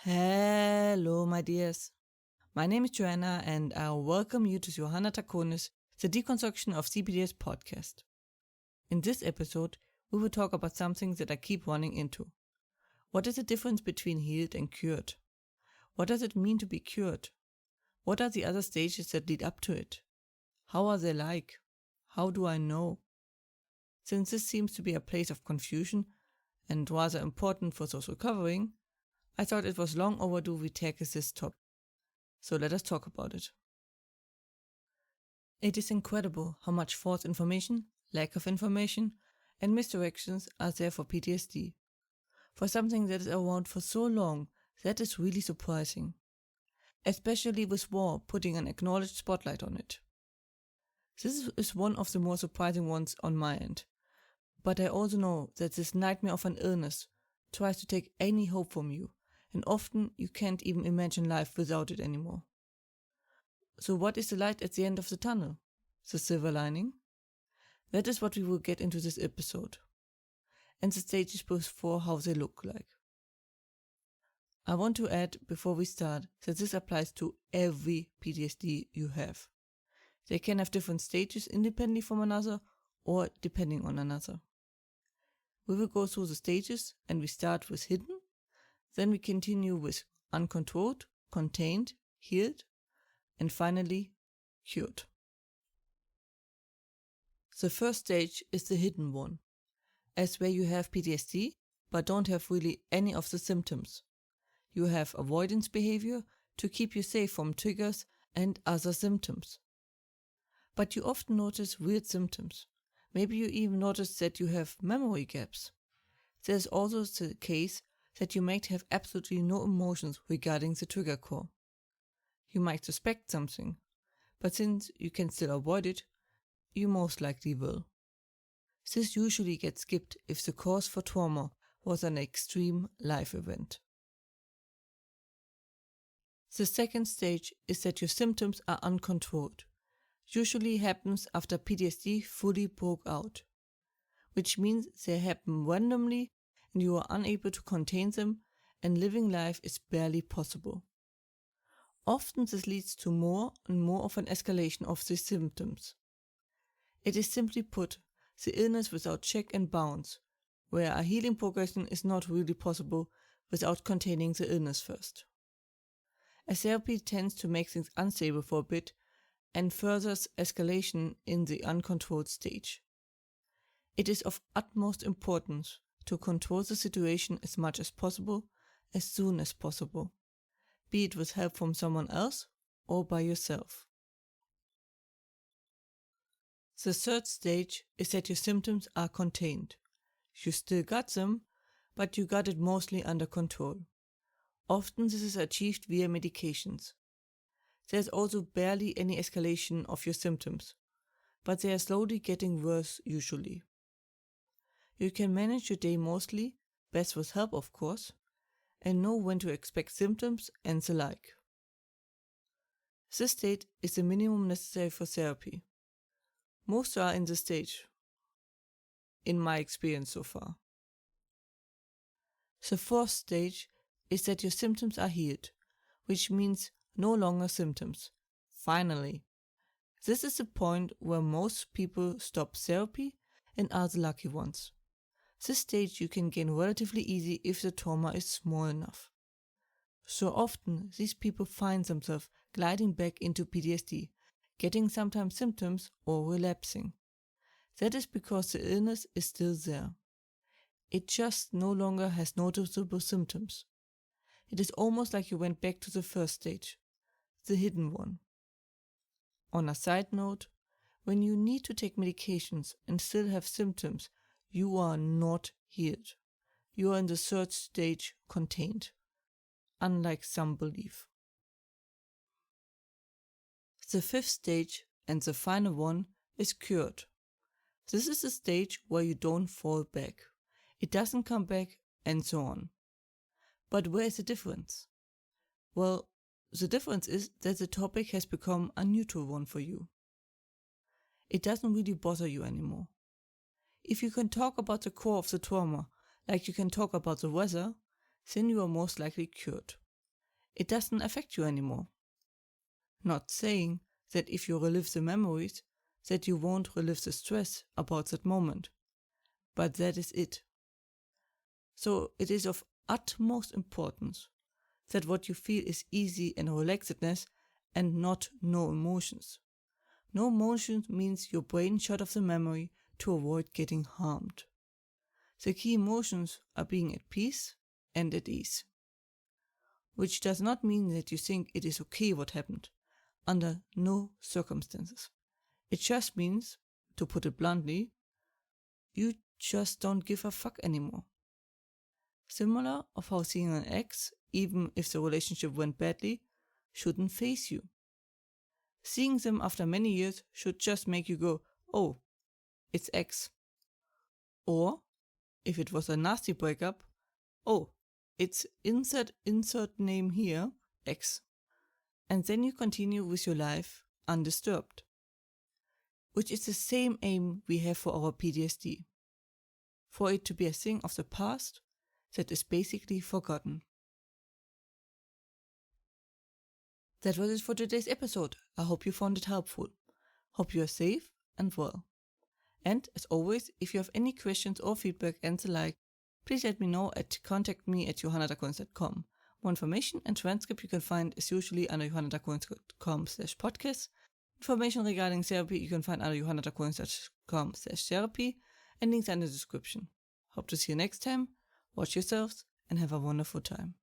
Hello, my dears. My name is Joanna, and I welcome you to Johanna Taconis, the Deconstruction of C-PTSD podcast. In this episode, we will talk about something that I keep running into. What is the difference between healed and cured? What does it mean to be cured? What are the other stages that lead up to it? How are they like? How do I know? Since this seems to be a place of confusion and rather important for those recovering, I thought it was long overdue we tackle this topic. So let us talk about it. It is incredible how much false information, lack of information, and misdirections are there for PTSD. For something that is around for so long, that is really surprising. Especially with war putting an acknowledged spotlight on it. This is one of the more surprising ones on my end. But I also know that this nightmare of an illness tries to take any hope from you, and often you can't even imagine life without it anymore. So what is the light at the end of the tunnel? The silver lining? That is what we will get into this episode, and the stages before how they look like. I want to add before we start that this applies to every PTSD you have. They can have different stages independently from another or depending on another. We will go through the stages, and we start with hidden, then we continue with uncontrolled, contained, healed, and finally cured. The first stage is the hidden one, as where you have PTSD but don't have really any of the symptoms. You have avoidance behavior to keep you safe from triggers and other symptoms. But you often notice weird symptoms. Maybe you even notice that you have memory gaps. There's also the case that you might have absolutely no emotions regarding the trigger core. You might suspect something, but since you can still avoid it, you most likely will. This usually gets skipped if the cause for trauma was an extreme life event. The second stage is that your symptoms are uncontrolled. Usually happens after PTSD fully broke out, which means they happen randomly and you are unable to contain them, and living life is barely possible. Often this leads to more and more of an escalation of these symptoms. It is simply put, the illness without check and bounce, where a healing progression is not really possible without containing the illness first. A therapy tends to make things unstable for a bit and furthers escalation in the uncontrolled stage. It is of utmost importance to control the situation as much as possible, as soon as possible, be it with help from someone else or by yourself. The third stage is that your symptoms are contained. You still got them, but you got it mostly under control. Often this is achieved via medications. There's also barely any escalation of your symptoms, but they are slowly getting worse usually. You can manage your day mostly, best with help of course, and know when to expect symptoms and the like. This state is the minimum necessary for therapy. Most are in this stage, in my experience so far. The fourth stage is that your symptoms are healed, which means no longer symptoms. Finally. This is the point where most people stop therapy and are the lucky ones. This stage you can gain relatively easy if the trauma is small enough. So often these people find themselves gliding back into PTSD, getting sometimes symptoms or relapsing. That is because the illness is still there. It just no longer has noticeable symptoms. It is almost like you went back to the first stage, the hidden one. On a side note, when you need to take medications and still have symptoms, you are not healed. You are in the third stage, contained, unlike some believe. The fifth stage, and the final one, is cured. This is the stage where you don't fall back. It doesn't come back, and so on. But where is the difference? Well, the difference is that the topic has become a neutral one for you. It doesn't really bother you anymore. If you can talk about the core of the trauma, like you can talk about the weather, then you are most likely cured. it doesn't affect you anymore. Not saying that if you relive the memories, that you won't relive the stress about that moment, but that is it. So it is of utmost importance that what you feel is easy and relaxedness and not no emotions. No emotions means your brain shut off the memory to avoid getting harmed. The key emotions are being at peace and at ease. Which does not mean that you think it is okay what happened, under no circumstances. It just means, to put it bluntly, you just don't give a fuck anymore. Similar of how seeing an ex, even if the relationship went badly, shouldn't faze you. Seeing them after many years should just make you go, oh, it's X. Or, if it was a nasty breakup, oh, it's insert name here, X. And then you continue with your life undisturbed. Which is the same aim we have for our PTSD. For it to be a thing of the past that is basically forgotten. That was it for today's episode. I hope you found it helpful. Hope you are safe and well. And as always, if you have any questions or feedback and the like, please let me know at contactme@johannadacoins.com. More information and transcript you can find is usually under johannadacoins.com/podcast. Information regarding therapy you can find under johannadacoins.com/therapy, and links are in the description. Hope to see you next time. Watch yourselves and have a wonderful time.